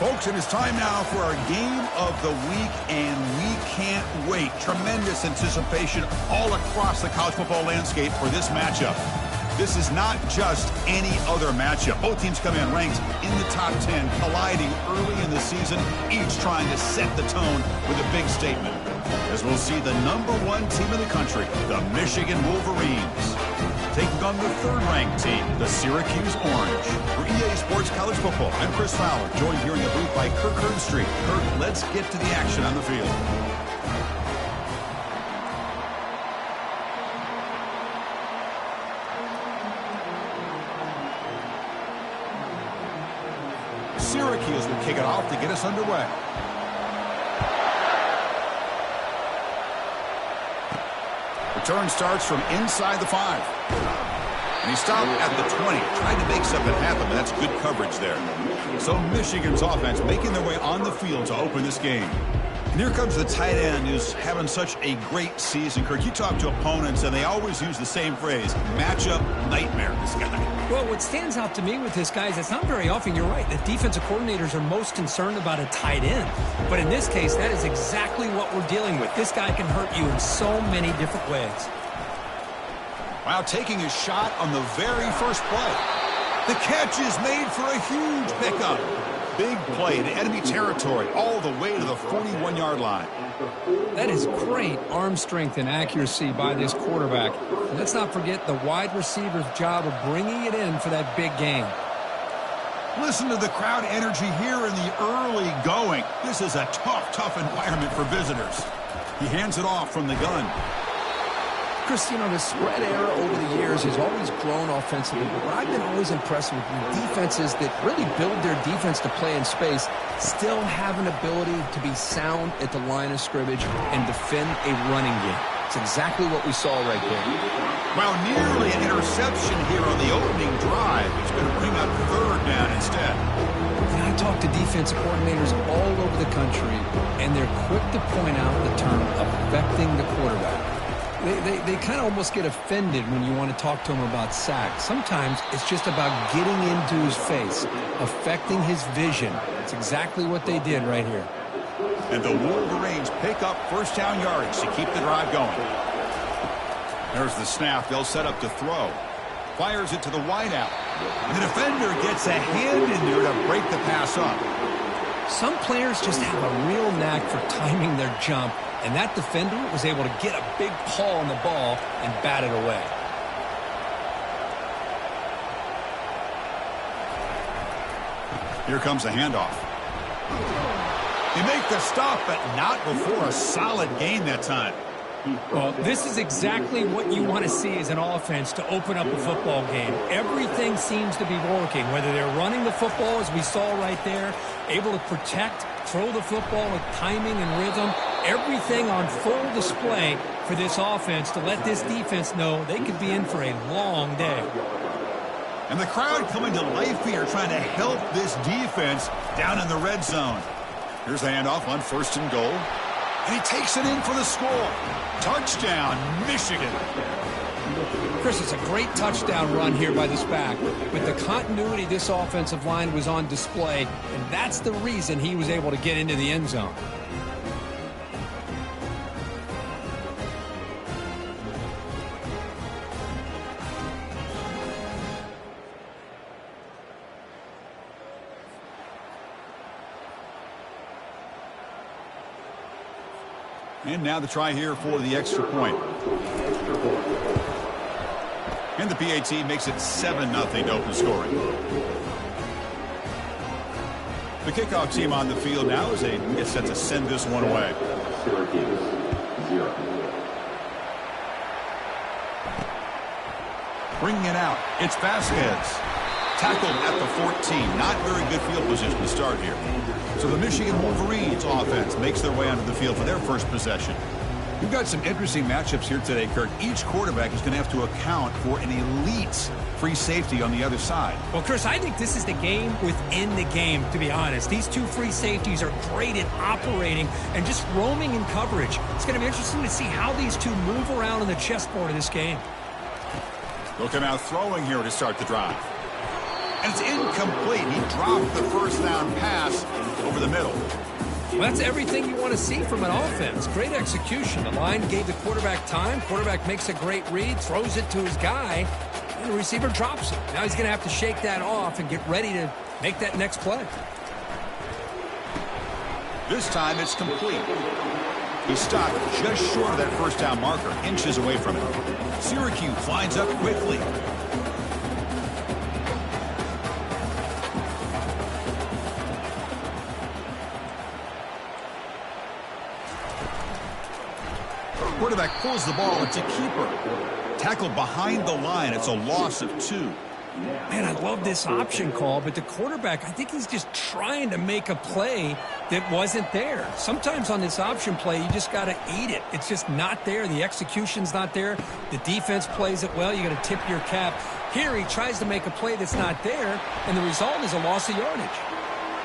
Folks, it is time now for our game of the week, and we can't wait. Tremendous anticipation all across the college football landscape for this matchup. This is not just any other matchup. Both teams come in ranked in the top 10, colliding early in the season, each trying to set the tone with a big statement. As we'll see the #1 team in the country, the Michigan Wolverines, taking on the third-ranked team, the Syracuse Orange. For EA Sports College Football, I'm Chris Fowler, joined here in the booth by Kirk Street. Kirk, let's get to the action on the field. Syracuse will kick it off to get us underway. Return starts from inside the 5. And he stopped at the 20. Tried to make something happen, but that's good coverage there. So Michigan's offense making their way on the field to open this game. And here comes the tight end who's having such a great season. Kirk, you talk to opponents, and they always use the same phrase, matchup nightmare, this guy. Well, what stands out to me with this guy is it's not very often, you're right, that defensive coordinators are most concerned about a tight end. But in this case, that is exactly what we're dealing with. This guy can hurt you in so many different ways. Wow, taking a shot on the very first play. The catch is made for a huge pickup. Big play to enemy territory all the way to the 41-yard line. That is great arm strength and accuracy by this quarterback. And let's not forget the wide receiver's job of bringing it in for that big gain. Listen to the crowd energy here in the early going. This is a tough environment for visitors. He hands it off from the gun. Chris, you know, the spread era over the years has always grown offensively, but what I've been always impressed with defenses that really build their defense to play in space still have an ability to be sound at the line of scrimmage and defend a running game. It's exactly what we saw right there. Well, nearly an interception here on the opening drive. It's going to bring up third down instead. And I talk to defensive coordinators all over the country, and they're quick to point out the term affecting the quarterback. They kind of almost get offended when you want to talk to them about sacks. Sometimes it's just about getting into his face, affecting his vision. It's exactly what they did right here. And the Wolverines pick up first down yardage to keep the drive going. There's the snap. They'll set up to throw. Fires it to the wideout. And the defender gets a hand in there to break the pass up. Some players just have a real knack for timing their jump, and that defender was able to get a big paw on the ball and bat it away. Here comes the handoff. They make the stop, but not before a solid gain that time. Well, this is exactly what you want to see as an offense to open up a football game. Everything seems to be working, whether they're running the football, as we saw right there, able to protect, throw the football with timing and rhythm, everything on full display for this offense to let this defense know they could be in for a long day. And the crowd coming to life here trying to help this defense down in the red zone. Here's the handoff on first and goal. And he takes it in for the score. Touchdown, Michigan. Chris, it's a great touchdown run here by this back. But the continuity of this offensive line was on display, and that's the reason he was able to get into the end zone. And now the try here for the extra point. And the PAT makes it 7-0 to open scoring. The kickoff team on the field now as they get set to send this one away. Bringing it out, it's Vasquez. Tackled at the 14. Not very good field position to start here. So the Michigan Wolverines offense makes their way onto the field for their first possession. We've got some interesting matchups here today, Kirk. Each quarterback is going to have to account for an elite free safety on the other side. Well, Chris, I think this is the game within the game, to be honest. These two free safeties are great at operating and just roaming in coverage. It's going to be interesting to see how these two move around on the chessboard of this game. They'll come out throwing here to start the drive. And it's incomplete. He dropped the first down pass over the middle. Well, that's everything you want to see from an offense. Great execution. The line gave the quarterback time. Quarterback makes a great read, throws it to his guy, and the receiver drops it. Now he's going to have to shake that off and get ready to make that next play. This time it's complete. He stopped just short of that first down marker, inches away from it. Syracuse lines up quickly. Quarterback pulls the ball. It's a keeper. Tackled behind the line. It's a loss of 2. Man, I love this option call, but the quarterback, I think he's just trying to make a play that wasn't there. Sometimes on this option play, you just got to eat it. It's just not there. The execution's not there. The defense plays it well. You got to tip your cap. Here, he tries to make a play that's not there, and the result is a loss of yardage.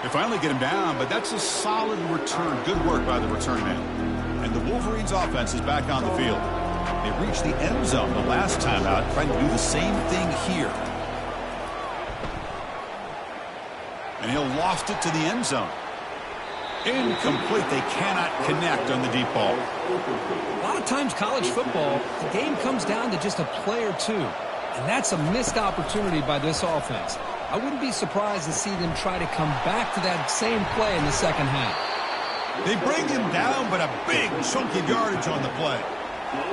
They finally get him down, but that's a solid return. Good work by the return man. And the Wolverines' offense is back on the field. They reached the end zone the last time out, trying to do the same thing here. And he'll loft it to the end zone. Incomplete. They cannot connect on the deep ball. A lot of times college football, the game comes down to just a play or two. And that's a missed opportunity by this offense. I wouldn't be surprised to see them try to come back to that same play in the second half. They bring him down, but a big chunk of yardage on the play.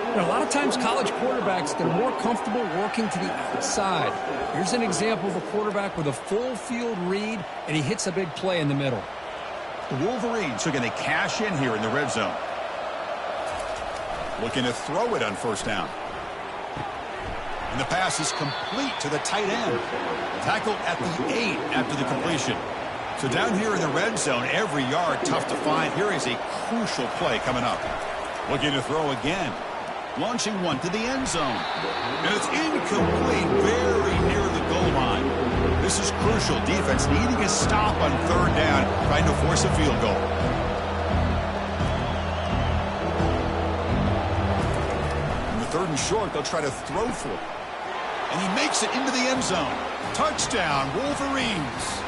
You know, a lot of times college quarterbacks, they're more comfortable working to the outside. Here's an example of a quarterback with a full field read, and he hits a big play in the middle. The Wolverines are going to cash in here in the red zone. Looking to throw it on first down. And the pass is complete to the tight end. Tackled at the 8 after the completion. So down here in the red zone, every yard tough to find. Here is a crucial play coming up. Looking to throw again. Launching one to the end zone. And it's incomplete, very near the goal line. This is crucial. Defense needing a stop on third down, trying to force a field goal. In the third and short, they'll try to throw for it. And he makes it into the end zone. Touchdown, Wolverines.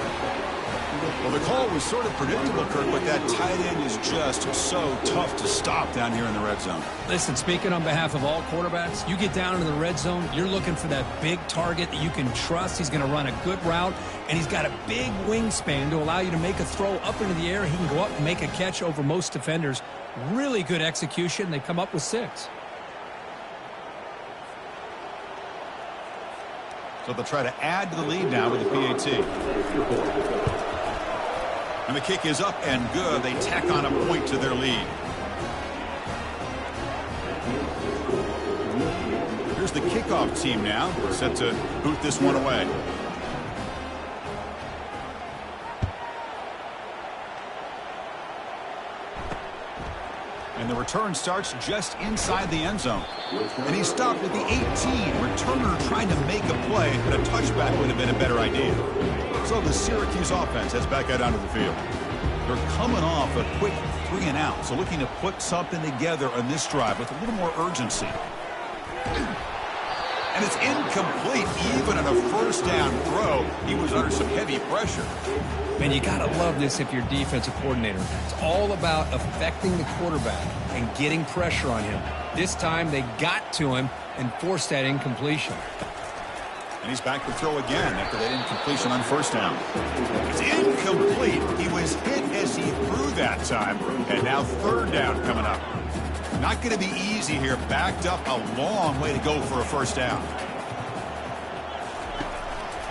Well, the call was sort of predictable, Kirk, but that tight end is just so tough to stop down here in the red zone. Listen, speaking on behalf of all quarterbacks, you get down into the red zone, you're looking for that big target that you can trust. He's going to run a good route, and he's got a big wingspan to allow you to make a throw up into the air. He can go up and make a catch over most defenders. Really good execution. They come up with 6. So they'll try to add to the lead now with the PAT. And the kick is up and good. They tack on a point to their lead. Here's the kickoff team now, set to boot this one away. And the return starts just inside the end zone. And he stopped at the 18. Returner trying to make a play, but a touchback would have been a better idea. So the Syracuse offense heads back out onto the field. They're coming off a quick 3 and out, so looking to put something together on this drive with a little more urgency. And it's incomplete. Even on a first down throw, he was under some heavy pressure. Man, you got to love this if you're defensive coordinator. It's all about affecting the quarterback and getting pressure on him. This time they got to him and forced that incompletion. And he's back to throw again after that incompletion on first down. It's incomplete. He was hit as he threw that time. And now third down coming up. Not going to be easy here. Backed up a long way to go for a first down.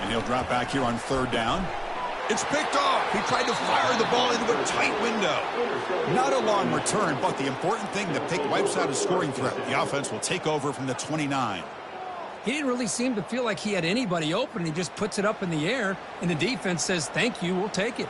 And he'll drop back here on third down. It's picked off. He tried to fire the ball into a tight window. Not a long return, but the important thing, the pick wipes out a scoring threat. The offense will take over from the 29. He didn't really seem to feel like he had anybody open. He just puts it up in the air, and the defense says, thank you, we'll take it.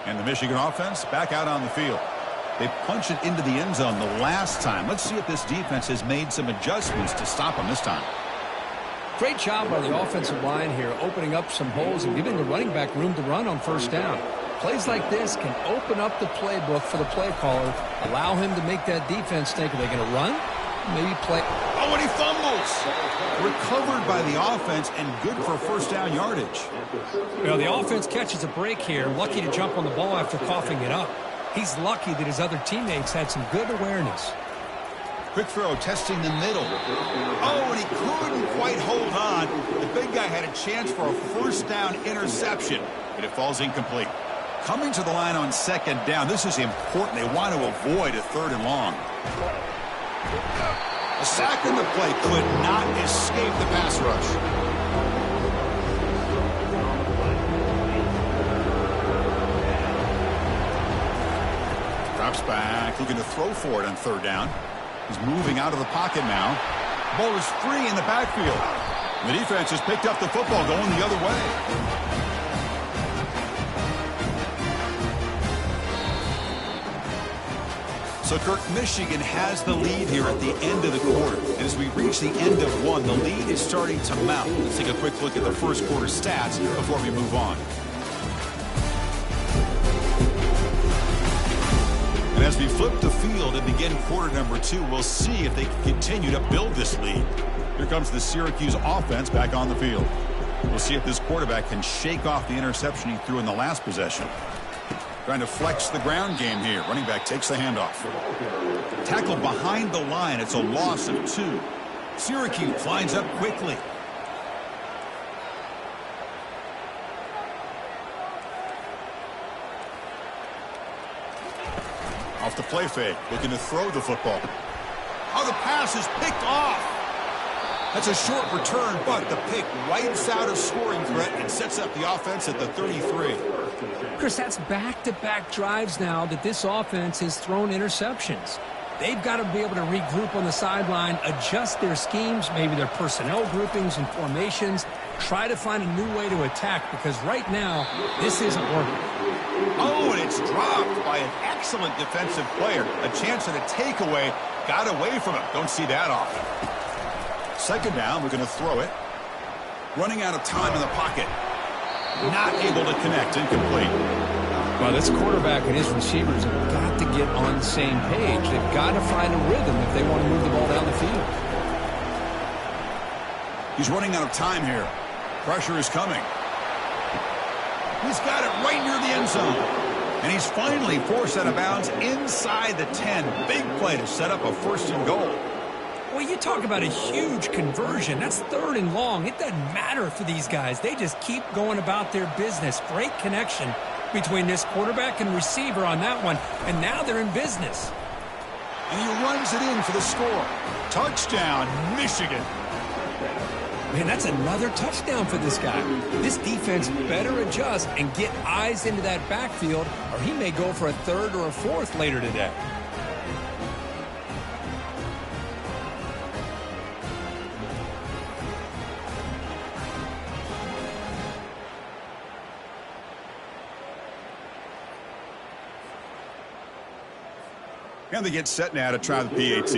And the Michigan offense back out on the field. They punch it into the end zone the last time. Let's see if this defense has made some adjustments to stop them this time. Great job by the offensive line here, opening up some holes and giving the running back room to run on first down. Plays like this can open up the playbook for the play caller, allow him to make that defense think, are they going to run? Maybe play. Oh, and he fumbles. Recovered by the offense and good for first down yardage. The offense catches a break here, lucky to jump on the ball after coughing it up. He's lucky that his other teammates had some good awareness. Quick throw, testing the middle. Oh, and he couldn't quite hold on. The big guy had a chance for a first down interception, but it falls incomplete. Coming to the line on second down, this is important. They want to avoid a 3rd and long. A sack in the play could not escape the pass rush. Drops back, looking to throw for it on 3rd down. He's moving out of the pocket now. Ball is free in the backfield. The defense has picked up the football going the other way. So, Kirk, Michigan has the lead here at the end of the quarter. And as we reach the end of one, the lead is starting to mount. Let's take a quick look at the first quarter stats before we move on. And as we flip the field and begin quarter number 2, we'll see if they can continue to build this lead. Here comes the Syracuse offense back on the field. We'll see if this quarterback can shake off the interception he threw in the last possession. Trying to flex the ground game here. Running back takes the handoff. Tackle behind the line. It's a loss of 2. Syracuse lines up quickly. Off the play fake. Looking to throw the football. Oh, the pass is picked off. That's a short return, but the pick wipes out a scoring threat and sets up the offense at the 33. Chris, that's back-to-back drives now that this offense has thrown interceptions. They've got to be able to regroup on the sideline, adjust their schemes, maybe their personnel groupings and formations, try to find a new way to attack, because right now, this isn't working. Oh, and it's dropped by an excellent defensive player. A chance at a takeaway. Got away from him. Don't see that often. Second down, we're going to throw it. Running out of time in the pocket. Not able to connect. Incomplete. Well, this quarterback and his receivers have got to get on the same page. They've got to find a rhythm if they want to move the ball down the field. He's running out of time here. Pressure is coming. He's got it right near the end zone. And he's finally forced out of bounds inside the 10. Big play to set up a 1st and goal. Well, you talk about a huge conversion. That's 3rd and long. It doesn't matter for these guys. They just keep going about their business. Great connection between this quarterback and receiver on that one. And now they're in business. And he runs it in for the score. Touchdown, Michigan. Man, that's another touchdown for this guy. This defense better adjust and get eyes into that backfield, or he may go for a 3rd or a 4th later today. And they get set now to try the PAT.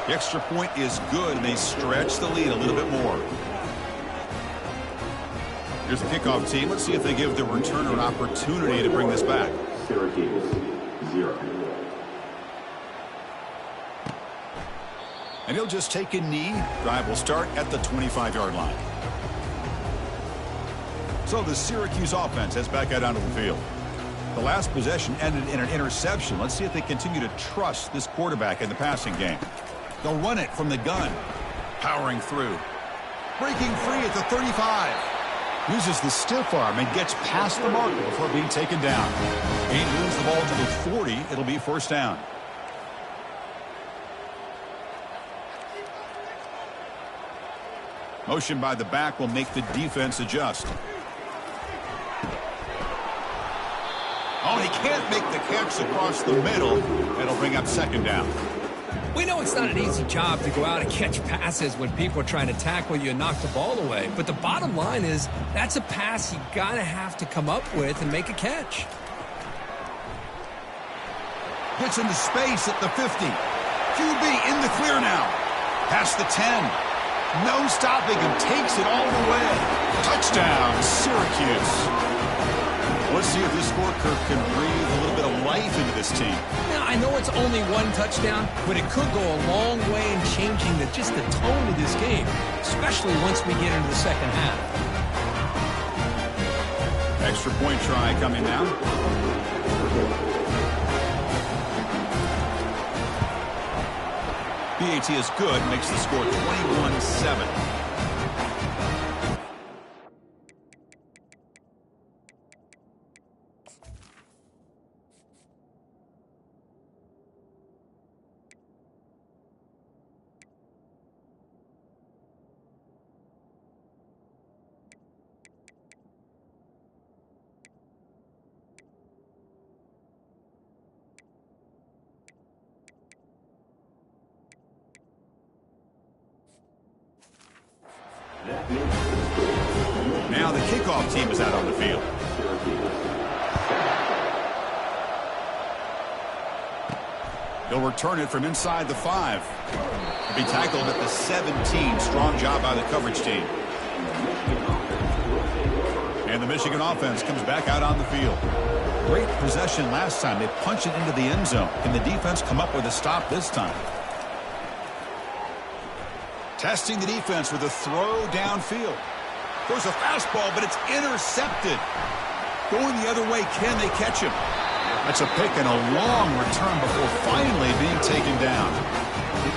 The extra point is good, and they stretch the lead a little bit more. Here's the kickoff team. Let's see if they give the returner an opportunity to bring this back. Syracuse, 0. And he'll just take a knee. Drive will start at the 25-yard line. So the Syracuse offense heads back out onto the field. The last possession ended in an interception. Let's see if they continue to trust this quarterback in the passing game. They'll run it from the gun. Powering through. Breaking free at the 35. Uses the stiff arm and gets past the marker before being taken down. He moves the ball to the 40. It'll be 1st down. Motion by the back will make the defense adjust. Oh, he can't make the catch across the middle. It'll bring up 2nd down. We know it's not an easy job to go out and catch passes when people are trying to tackle you and knock the ball away. But the bottom line is that's a pass you got to have to come up with and make a catch. Gets into space at the 50. QB in the clear now. Past the 10. No stopping him. Takes it all the way. Touchdown, Syracuse. Let's see if this score can breathe a little bit of life into this team. Now, I know it's only one touchdown, but it could go a long way in changing just the tone of this game, especially once we get into the second half. Extra point try coming now. BAT is good, makes the score 21-7. Now the kickoff team is out on the field. He'll return it from inside the 5. He'll be tackled at the 17. Strong job by the coverage team. And the Michigan offense comes back out on the field. Great possession last time. They punch it into the end zone. Can the defense come up with a stop this time? Testing the defense with a throw downfield. There's a fastball, but it's intercepted. Going the other way, can they catch him? That's a pick and a long return before finally being taken down.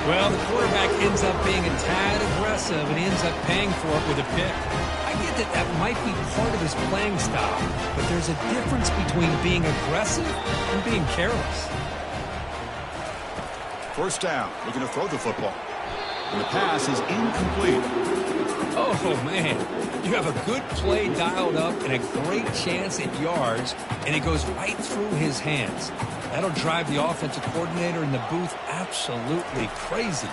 Well, the quarterback ends up being a tad aggressive and ends up paying for it with a pick. I get that might be part of his playing style, but there's a difference between being aggressive and being careless. First down, looking to throw the football. And the pass is incomplete. Oh, man. You have a good play dialed up and a great chance at yards, and it goes right through his hands. That'll drive the offensive coordinator in the booth absolutely crazy.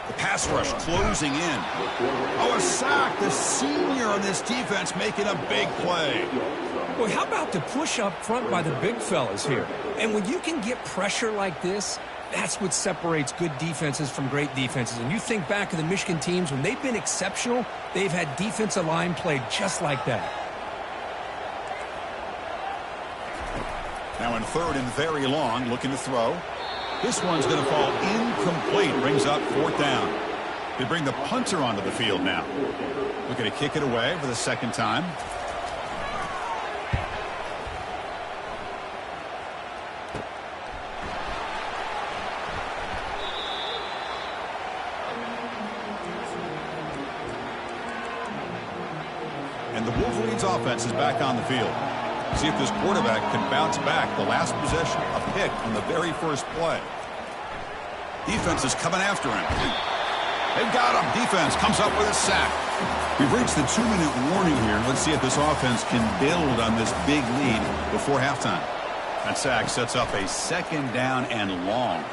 The pass rush closing in. Oh, a sack. The senior on this defense making a big play. Well, how about the push up front by the big fellas here? And when you can get pressure like this, that's what separates good defenses from great defenses. And you think back to the Michigan teams, when they've been exceptional, they've had defensive line played just like that. Now in third and very long, looking to throw. This one's going to fall incomplete. Brings up fourth down. They bring the punter onto the field now. Looking to kick it away for the second time. And the Wolverines offense is back on the field. See if this quarterback can bounce back. The last possession, a pick on the very first play. Defense is coming after him. They've got him. Defense comes up with a sack. We've reached the 2-minute warning here. Let's see if this offense can build on this big lead before halftime. That sack sets up a second down and long.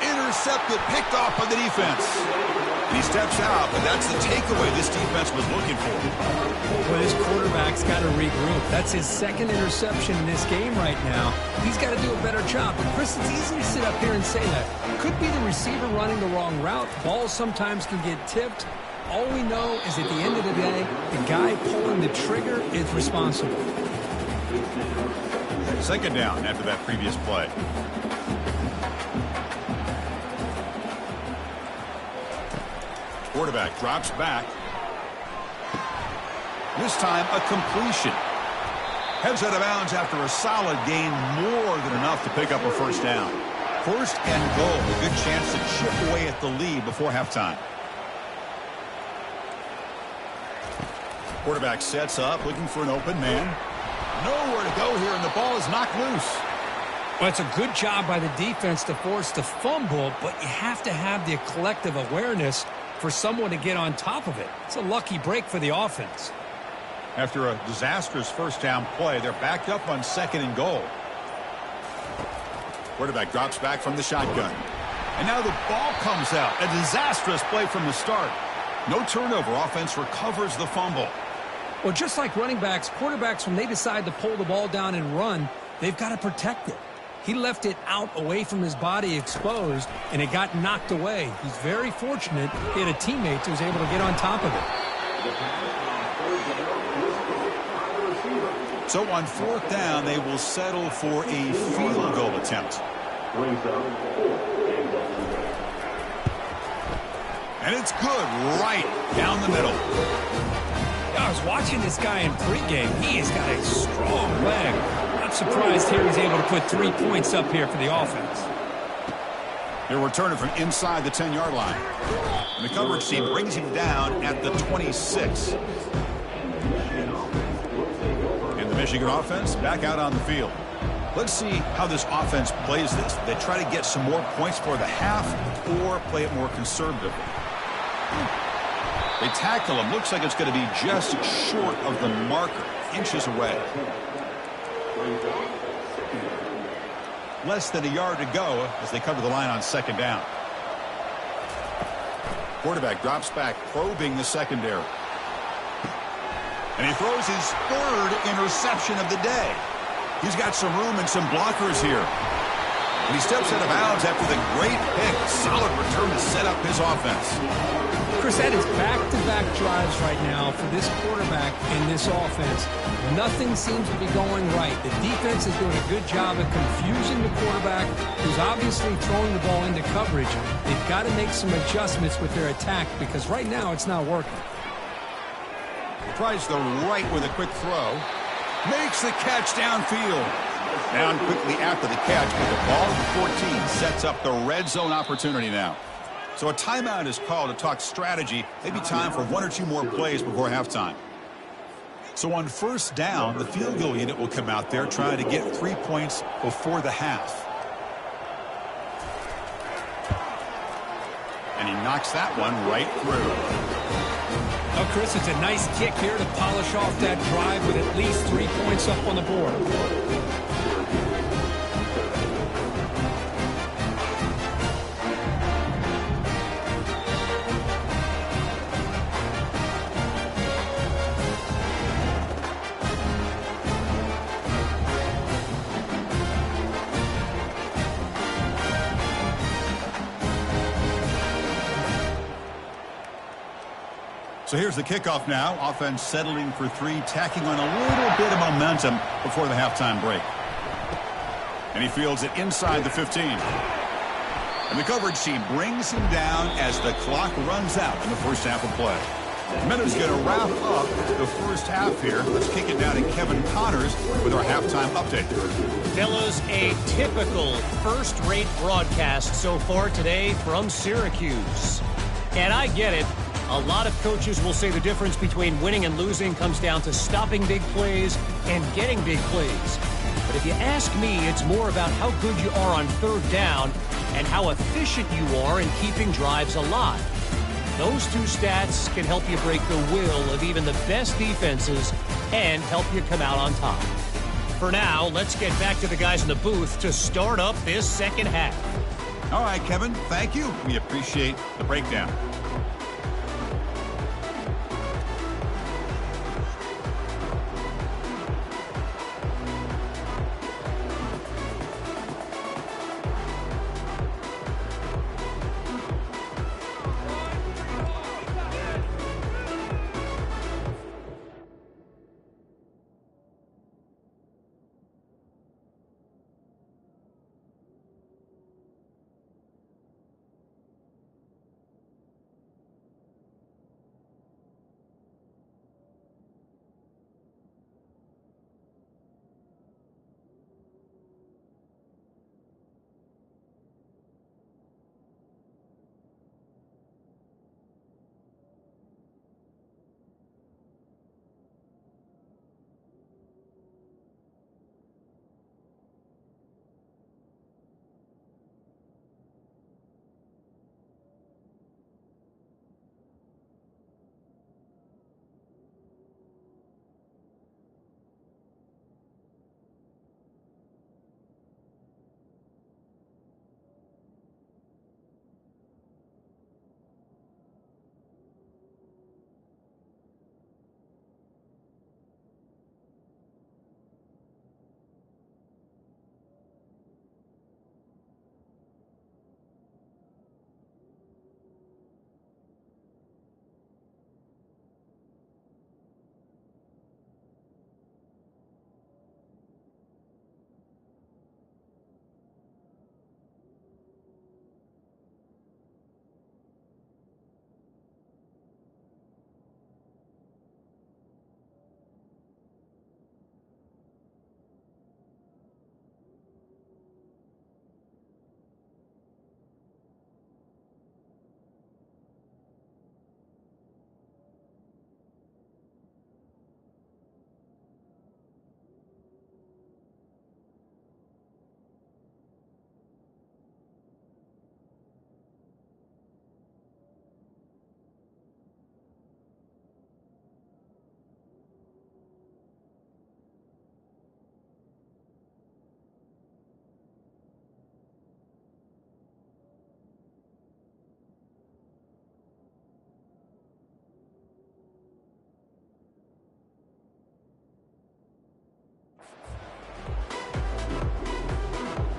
Intercepted, picked off by the defense. He steps out, but that's the takeaway this defense was looking for. Well, this quarterback's got to regroup. That's his second interception in this game right now. He's got to do a better job. But, Chris, it's easy to sit up here and say that. Could be the receiver running the wrong route. Balls sometimes can get tipped. All we know is at the end of the day, the guy pulling the trigger is responsible. Second down after that previous play. Quarterback drops back. This time a completion. Heads out of bounds after a solid gain, more than enough to pick up a first down. First and goal, a good chance to chip away at the lead before halftime. Quarterback sets up, looking for an open man. Nowhere to go here, and the ball is knocked loose. Well, it's a good job by the defense to force the fumble, but you have to have the collective awareness for someone to get on top of it. It's a lucky break for the offense. After a disastrous first down play, they're backed up on second and goal. Quarterback drops back from the shotgun. And now the ball comes out. A disastrous play from the start. No turnover. Offense recovers the fumble. Well, just like running backs, quarterbacks, when they decide to pull the ball down and run, they've got to protect it. He left it out away from his body exposed, and it got knocked away. He's very fortunate he had a teammate who was able to get on top of it. So on 4th down, they will settle for a field goal attempt. And it's good right down the middle. I was watching this guy in pregame. He has got a strong leg. I'm surprised here he's able to put 3 points up here for the offense. They're returning from inside the 10-yard line. And the coverage team brings him down at the 26. And the Michigan offense back out on the field. Let's see how this offense plays this. They try to get some more points for the half or play it more conservatively. They tackle him. Looks like it's going to be just short of the marker, inches away. Less than a yard to go as they cover the line on 2nd down. Quarterback drops back, probing the secondary. And he throws his 3rd interception of the day. He's got some room and some blockers here. And he steps out of bounds after the great pick. Solid return to set up his offense. Chris, that is back-to-back drives right now for this quarterback in this offense. Nothing seems to be going right. The defense is doing a good job of confusing the quarterback, who's obviously throwing the ball into coverage. They've got to make some adjustments with their attack because right now it's not working. Tries the right with a quick throw. Makes the catch downfield. Down quickly after the catch, but the ball at the 14 sets up the red zone opportunity now. So a timeout is called to talk strategy. Maybe time for 1 or 2 more plays before halftime. So on 1st down, the field goal unit will come out there trying to get 3 points before the half. And he knocks that one right through. Oh, Chris, it's a nice kick here to polish off that drive with at least 3 points up on the board. So here's the kickoff now. Offense settling for 3, tacking on a little bit of momentum before the halftime break. And he fields it inside the 15. And the coverage team brings him down as the clock runs out in the first half of play. Minutes going to wrap up the first half here. Let's kick it down to Kevin Connors with our halftime update. Fellas, a typical first-rate broadcast so far today from Syracuse. And I get it. A lot of coaches will say the difference between winning and losing comes down to stopping big plays and getting big plays. But if you ask me, it's more about how good you are on 3rd down and how efficient you are in keeping drives alive. Those 2 stats can help you break the will of even the best defenses and help you come out on top. For now, let's get back to the guys in the booth to start up this second half. All right, Kevin, thank you. We appreciate the breakdown.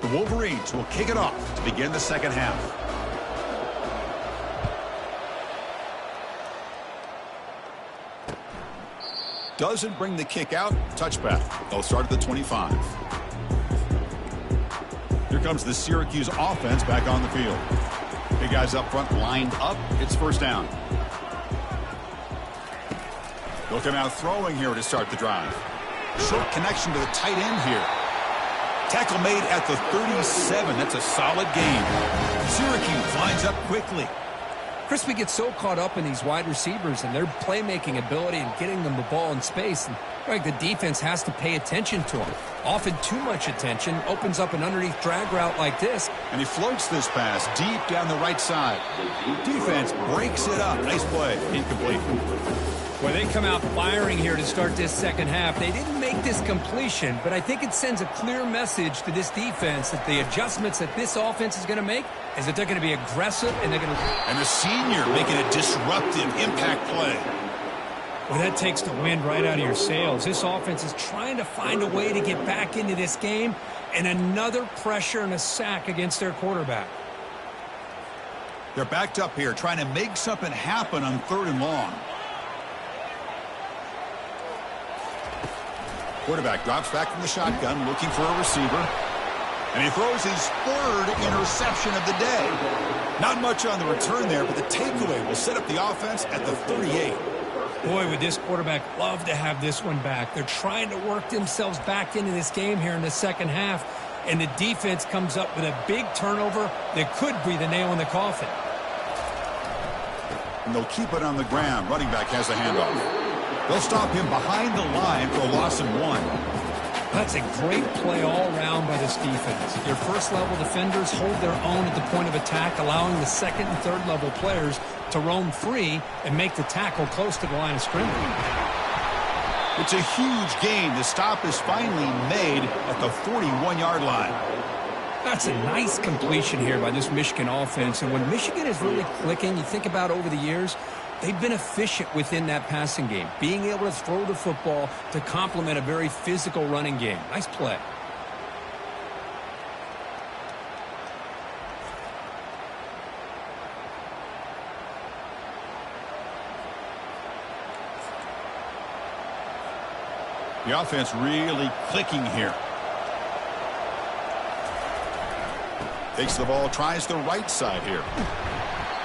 The Wolverines will kick it off to begin the second half. Doesn't bring the kick out. Touchback. They'll start at the 25. Here comes the Syracuse offense back on the field. Big guys up front lined up. It's first down. They'll come out throwing here to start the drive. Short connection to the tight end here. Tackle made at the 37. That's a solid gain. Syracuse lines up quickly. Chris, we get so caught up in these wide receivers and their playmaking ability and getting them the ball in space. And like the defense has to pay attention to them. Often too much attention opens up an underneath drag route like this. And he floats this pass deep down the right side. Defense breaks it up. Nice play. Incomplete. Well, they come out firing here to start this second half. They didn't make this completion, but I think it sends a clear message to this defense that the adjustments that this offense is going to make is that they're going to be aggressive and they're going to... And the senior making a disruptive impact play. Well, that takes the wind right out of your sails. This offense is trying to find a way to get back into this game, and another pressure and a sack against their quarterback. They're backed up here trying to make something happen on 3rd and long. Quarterback drops back from the shotgun, looking for a receiver. And he throws his 3rd interception of the day. Not much on the return there, but the takeaway will set up the offense at the 38. Boy, would this quarterback love to have this one back. They're trying to work themselves back into this game here in the second half. And the defense comes up with a big turnover that could be the nail in the coffin. And they'll keep it on the ground. Running back has a handoff. They'll stop him behind the line for a loss of 1. That's a great play all around by this defense. Their first-level defenders hold their own at the point of attack, allowing the second and third-level players to roam free and make the tackle close to the line of scrimmage. It's a huge gain. The stop is finally made at the 41-yard line. That's a nice completion here by this Michigan offense. And when Michigan is really clicking, you think about over the years, they've been efficient within that passing game, being able to throw the football to complement a very physical running game. Nice play. The offense really clicking here. Takes the ball, tries the right side here.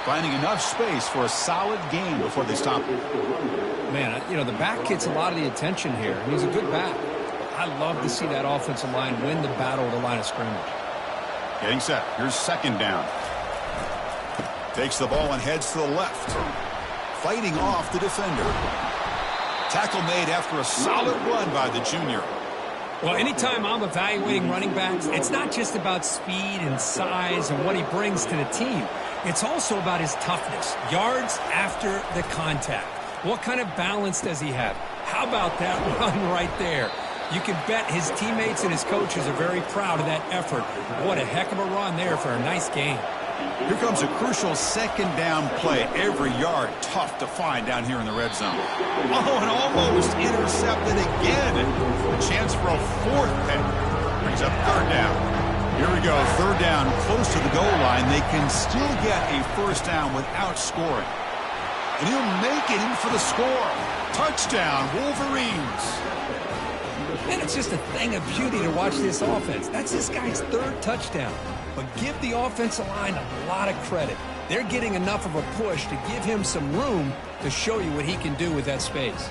Finding enough space for a solid gain before they stop him. Man, you know, the back gets a lot of the attention here. He's a good back. I love to see that offensive line win the battle at the line of scrimmage. Getting set. Here's second down. Takes the ball and heads to the left. Fighting off the defender. Tackle made after a solid run by the junior. Well, anytime I'm evaluating running backs, it's not just about speed and size and what he brings to the team. It's also about his toughness. Yards after the contact. What kind of balance does he have? How about that run right there? You can bet his teammates and his coaches are very proud of that effort. What a heck of a run there for a nice gain. Here comes a crucial second down play. Every yard tough to find down here in the red zone. Oh, and almost intercepted again. A chance for a 4th pick. Brings up 3rd down. Here we go, 3rd down, close to the goal line. They can still get a first down without scoring. And he'll make it in for the score. Touchdown, Wolverines. And it's just a thing of beauty to watch this offense. That's this guy's 3rd touchdown. But give the offensive line a lot of credit. They're getting enough of a push to give him some room to show you what he can do with that space.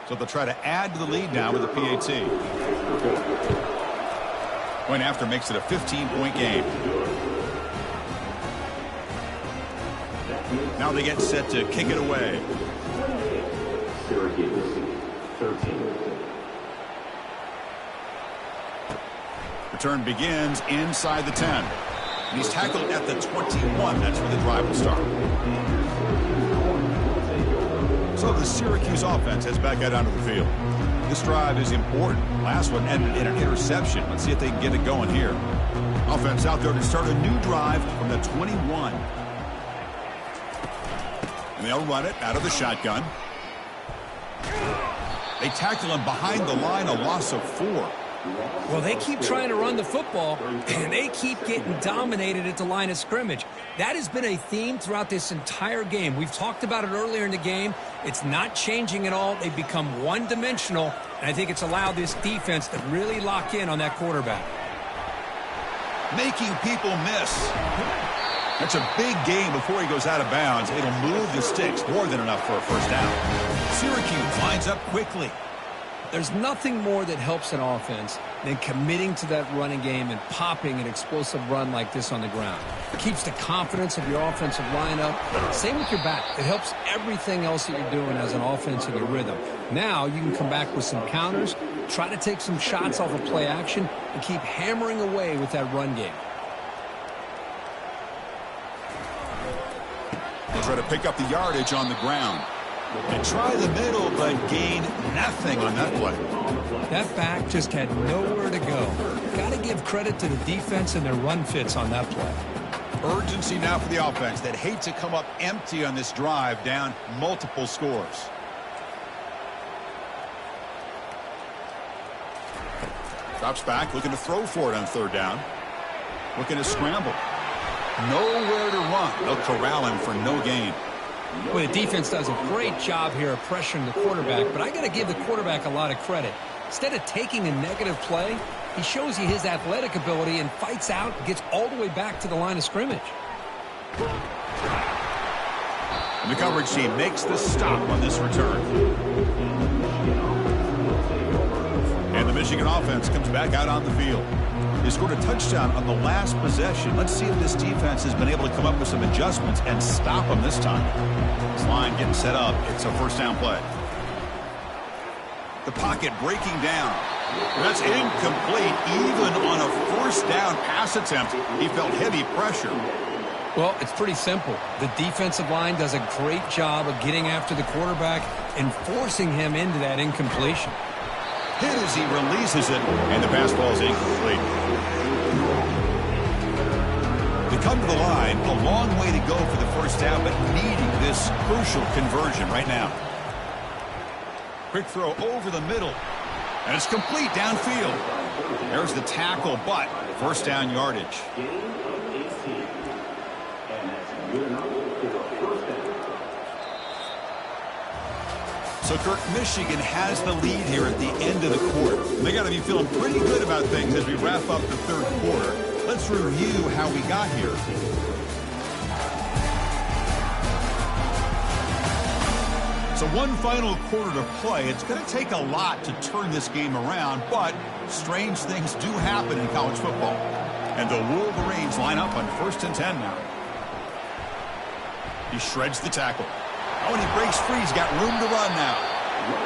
So they'll try to add to the lead now with the PAT. Point after makes it a 15-point game. Now they get set to kick it away. Syracuse, 13. Return begins inside the 10. And he's tackled at the 21. That's where the drive will start. So the Syracuse offense heads back out onto the field. This drive is important. Last one ended in an interception. Let's see if they can get it going here. Offense out there to start a new drive from the 21. And they'll run it out of the shotgun. They tackle him behind the line, a loss of 4. Well, they keep trying to run the football, and they keep getting dominated at the line of scrimmage. That has been a theme throughout this entire game. We've talked about it earlier in the game. It's not changing at all. They've become one-dimensional, and I think it's allowed this defense to really lock in on that quarterback. Making people miss. That's a big gain before he goes out of bounds. It'll move the sticks more than enough for a first down. Syracuse lines up quickly. There's nothing more that helps an offense than committing to that running game and popping an explosive run like this on the ground. It keeps the confidence of your offensive line up. Same with your back. It helps everything else that you're doing as an offense in your rhythm. Now you can come back with some counters, try to take some shots off of play action, and keep hammering away with that run game. They'll try to pick up the yardage on the ground. And try the middle, but gain nothing on that play. That back just had nowhere to go. Got to give credit to the defense and their run fits on that play. Urgency now for the offense that hate to come up empty on this drive, down multiple scores. Drops back, looking to throw for it on third down. Looking to scramble. Nowhere to run. They'll corral him for no gain. Well, the defense does a great job here of pressuring the quarterback, but I got to give the quarterback a lot of credit. Instead of taking a negative play, he shows you his athletic ability and fights out and gets all the way back to the line of scrimmage. And the coverage team makes the stop on this return. And the Michigan offense comes back out on the field. They scored a touchdown on the last possession. Let's see if this defense has been able to come up with some adjustments and stop them this time. This line getting set up. It's a first down play. The pocket breaking down. That's incomplete. Even on a first down pass attempt, he felt heavy pressure. Well, it's pretty simple. The defensive line does a great job of getting after the quarterback and forcing him into that incompletion. Hit as he releases it, and the pass ball is incomplete. They come to the line, a long way to go for the first down, but needing this crucial conversion right now. Quick throw over the middle, and it's complete downfield. There's the tackle, but first down yardage. So, Kirk, Michigan has the lead here at the end of the quarter. They got to be feeling pretty good about things as we wrap up the third quarter. Let's review how we got here. So one final quarter to play. It's going to take a lot to turn this game around, but strange things do happen in college football. And the Wolverines line up on 1st and 10 now. He shreds the tackle. Oh, and he breaks free. He's got room to run now.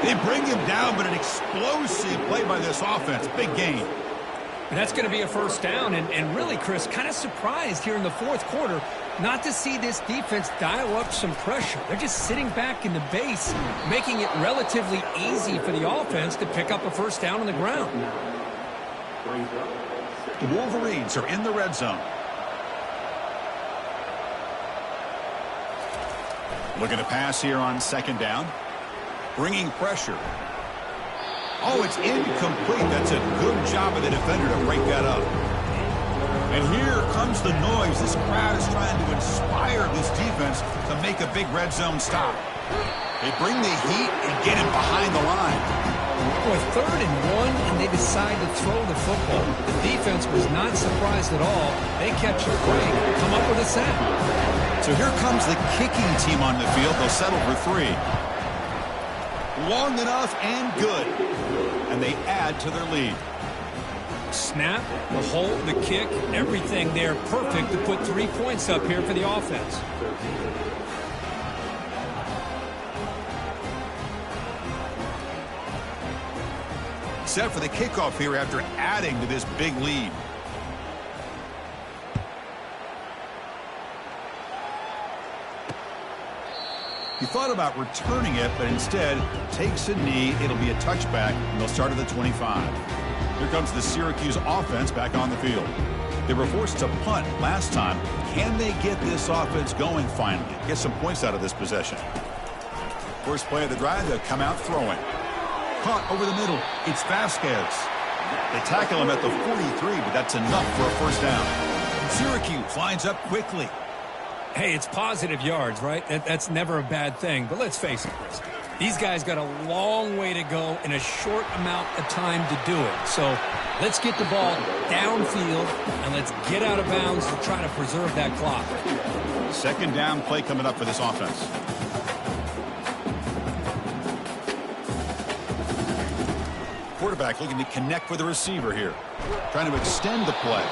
They bring him down, but an explosive play by this offense. Big gain. And that's going to be a first down. And really, Chris, kind of surprised here in the fourth quarter not to see this defense dial up some pressure. They're just sitting back in the base, making it relatively easy for the offense to pick up a first down on the ground. The Wolverines are in the red zone. Looking to pass here on second down. Bringing pressure. Oh, it's incomplete. That's a good job of the defender to break that up. And here comes the noise. This crowd is trying to inspire this defense to make a big red zone stop. They bring the heat and get him behind the line. With 3rd and 1, and they decide to throw the football. The defense was not surprised at all. They catch the break, come up with a sack. So here comes the kicking team on the field. They'll settle for 3. Long enough and good. And they add to their lead. Snap, the hold, the kick, everything there perfect to put 3 points up here for the offense. Set for the kickoff here after adding to this big lead. He thought about returning it, but instead takes a knee. It'll be a touchback, and they'll start at the 25. Here comes the Syracuse offense back on the field. They were forced to punt last time. Can they get this offense going finally? Get some points out of this possession. First play of the drive, they'll come out throwing. Caught over the middle. It's Vasquez. They tackle him at the 43, but that's enough for a first down. Syracuse lines up quickly. Hey, it's positive yards, right? That's never a bad thing. But let's face it, Chris. These guys got a long way to go in a short amount of time to do it. So let's get the ball downfield, and let's get out of bounds to try to preserve that clock. Second down play coming up for this offense. Quarterback looking to connect with the receiver here. Trying to extend the play.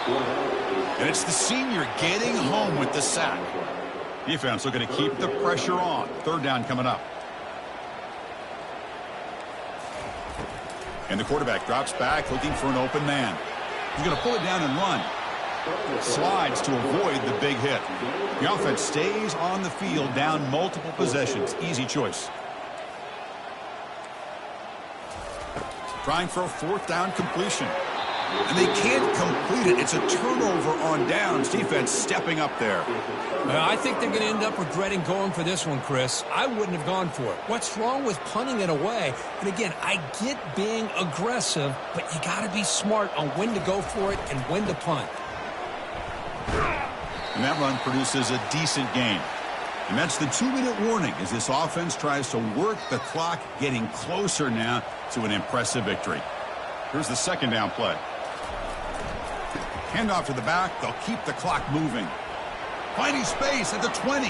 And it's the senior getting home with the sack. Defense looking to keep the pressure on. Third down coming up. And the quarterback drops back looking for an open man. He's going to pull it down and run. Slides to avoid the big hit. The offense stays on the field down multiple possessions. Easy choice. Trying for a fourth down completion. And they can't complete it. It's a turnover on downs. Defense stepping up there. I think they're going to end up regretting going for this one, Chris. I wouldn't have gone for it. What's wrong with punting it away? And again, I get being aggressive, but you got to be smart on when to go for it and when to punt. And that run produces a decent gain. And that's the 2-minute warning as this offense tries to work the clock, getting closer now to an impressive victory. Here's the second down play. Handoff to the back. They'll keep the clock moving. Finding space at the 20.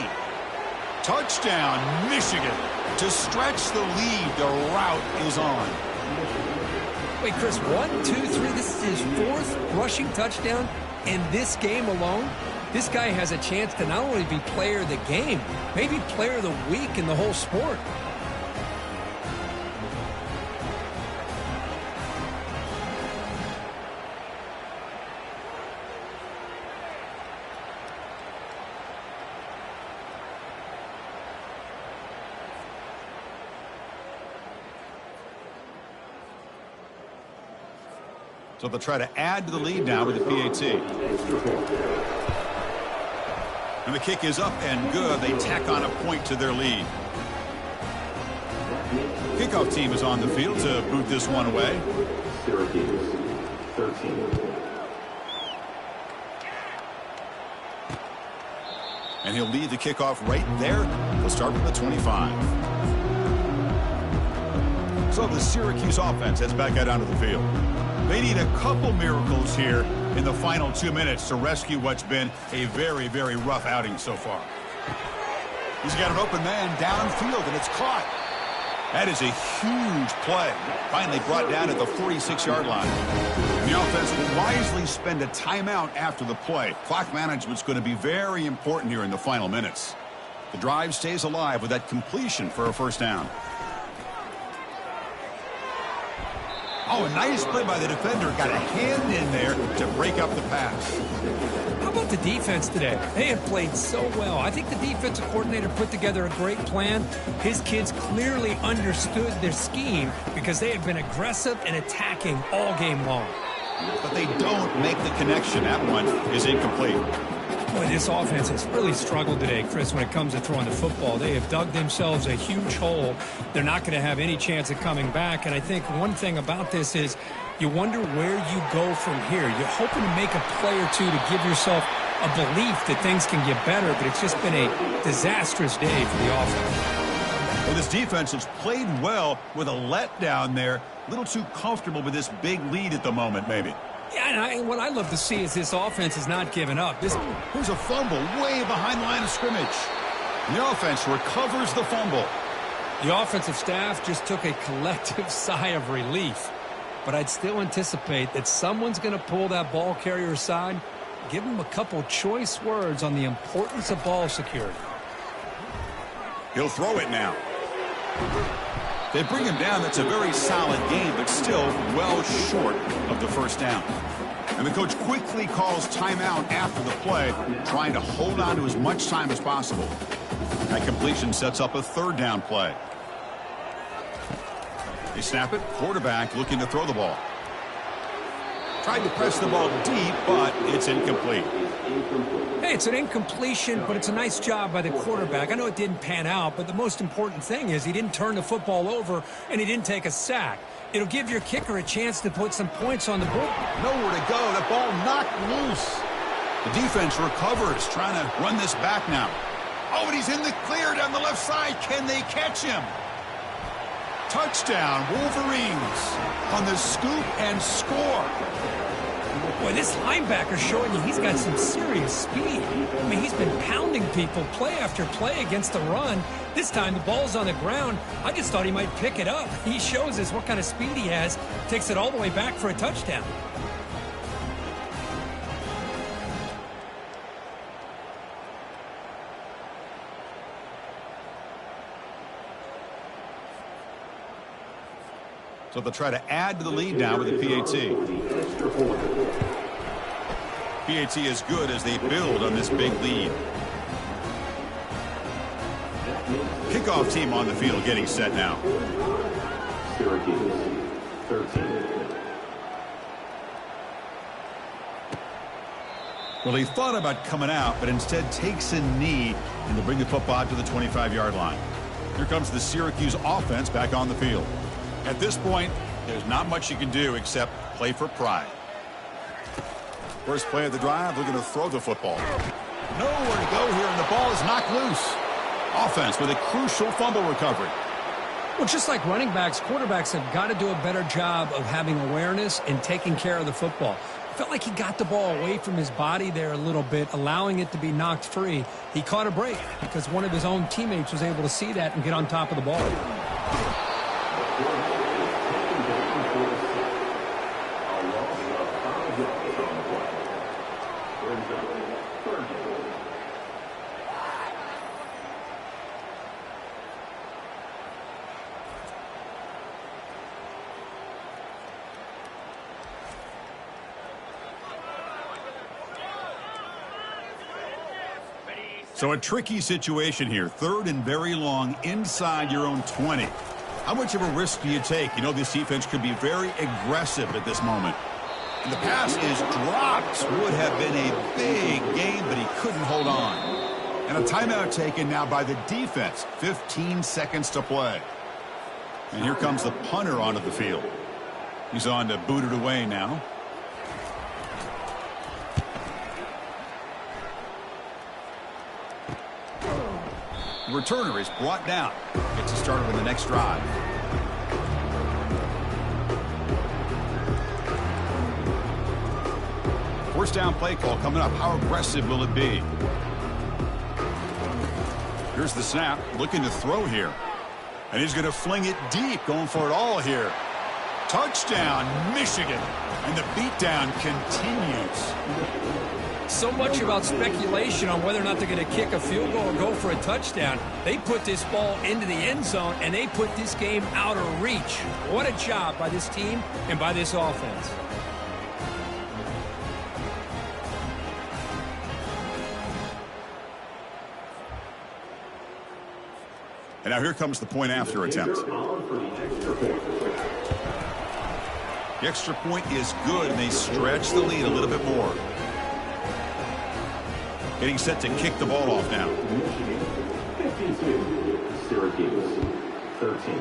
Touchdown, Michigan. To stretch the lead, the route is on. Wait, Chris, 1, 2, 3. This is his fourth rushing touchdown in this game alone. This guy has a chance to not only be player of the game, maybe player of the week in the whole sport. So they'll try to add to the lead now with the PAT. And the kick is up and good. They tack on a point to their lead. Kickoff team is on the field to boot this one away. Syracuse, 13. And he'll lead the kickoff right there. He'll start from the 25. So the Syracuse offense heads back out onto the field. They need a couple miracles here in the final 2 minutes to rescue what's been a very, very rough outing so far. He's got an open man downfield, and it's caught. That is a huge play. Finally brought down at the 46-yard line. And the offense will wisely spend a timeout after the play. Clock management's going to be very important here in the final minutes. The drive stays alive with that completion for a first down. Oh, a nice play by the defender. Got a hand in there to break up the pass. How about the defense today? They have played so well. I think the defensive coordinator put together a great plan. His kids clearly understood their scheme because they have been aggressive and attacking all game long. But they don't make the connection. That one is incomplete. Boy, this offense has really struggled today, Chris, when it comes to throwing the football. They have dug themselves a huge hole. They're not going to have any chance of coming back. And I think one thing about this is you wonder where you go from here. You're hoping to make a play or two to give yourself a belief that things can get better, but it's just been a disastrous day for the offense. Well, this defense has played well with a letdown there. A little too comfortable with this big lead at the moment, maybe. Yeah, and what I love to see is this offense is not giving up. There's a fumble way behind the line of scrimmage. And the offense recovers the fumble. The offensive staff just took a collective sigh of relief. But I'd still anticipate that someone's going to pull that ball carrier aside, give him a couple choice words on the importance of ball security. He'll throw it now. They bring him down. That's a very solid game, but still well short of the first down. And the coach quickly calls timeout after the play, trying to hold on to as much time as possible. That completion sets up a third down play. They snap it. Quarterback looking to throw the ball. Tried to press the ball deep, but it's incomplete. Hey, it's an incompletion, but it's a nice job by the quarterback. I know it didn't pan out, but the most important thing is he didn't turn the football over and he didn't take a sack. It'll give your kicker a chance to put some points on the board. Nowhere to go. The ball knocked loose. The defense recovers, trying to run this back now. Oh, and he's in the clear down the left side. Can they catch him? Touchdown, Wolverines on the scoop and score. Boy, this linebacker's showing you he's got some serious speed. I mean, he's been pounding people play after play against the run. This time the ball's on the ground. I just thought he might pick it up. He shows us what kind of speed he has. Takes it all the way back for a touchdown. So they'll try to add to the lead now with the PAT. PAT is good as they build on this big lead. Kickoff team on the field getting set now. Syracuse, 13. Well, he thought about coming out, but instead takes a knee and to bring the football out to the 25-yard line. Here comes the Syracuse offense back on the field. At this point, there's not much you can do except play for pride. First play of the drive, looking to throw the football. Nowhere to go here, and the ball is knocked loose. Offense with a crucial fumble recovery. Well, just like running backs, quarterbacks have got to do a better job of having awareness and taking care of the football. Felt like he got the ball away from his body there a little bit, allowing it to be knocked free. He caught a break because one of his own teammates was able to see that and get on top of the ball. So a tricky situation here. Third and very long inside your own 20. How much of a risk do you take? You know, this defense could be very aggressive at this moment. And the pass is dropped. Would have been a big game, but he couldn't hold on. And a timeout taken now by the defense. 15 seconds to play. And here comes the punter onto the field. He's on to boot it away now. The returner is brought down. Gets us started with the next drive. First down play call coming up. How aggressive will it be? Here's the snap. Looking to throw here. And he's going to fling it deep. Going for it all here. Touchdown, Michigan. And the beatdown continues. So much about speculation on whether or not they're going to kick a field goal or go for a touchdown. They put this ball into the end zone, and they put this game out of reach. What a job by this team and by this offense. And now here comes the point after attempt. The extra point is good, and they stretch the lead a little bit more. Getting set to kick the ball off now. Michigan, 52. Syracuse, 13.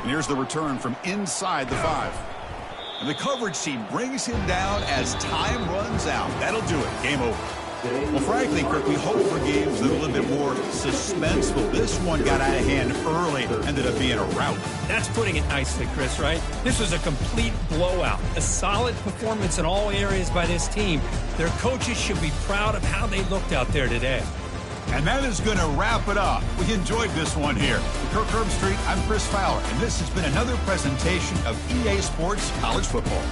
And here's the return from inside the 5. And the coverage team brings him down as time runs out. That'll do it. Game over. Well, frankly, Kirk, we hope for games that are a little bit more suspenseful. This one got out of hand early, ended up being a rout. That's putting it nicely, Chris, right? This was a complete blowout. A solid performance in all areas by this team. Their coaches should be proud of how they looked out there today. And that is going to wrap it up. We enjoyed this one here. Kirk Herbstreit, I'm Chris Fowler, and this has been another presentation of EA Sports College Football.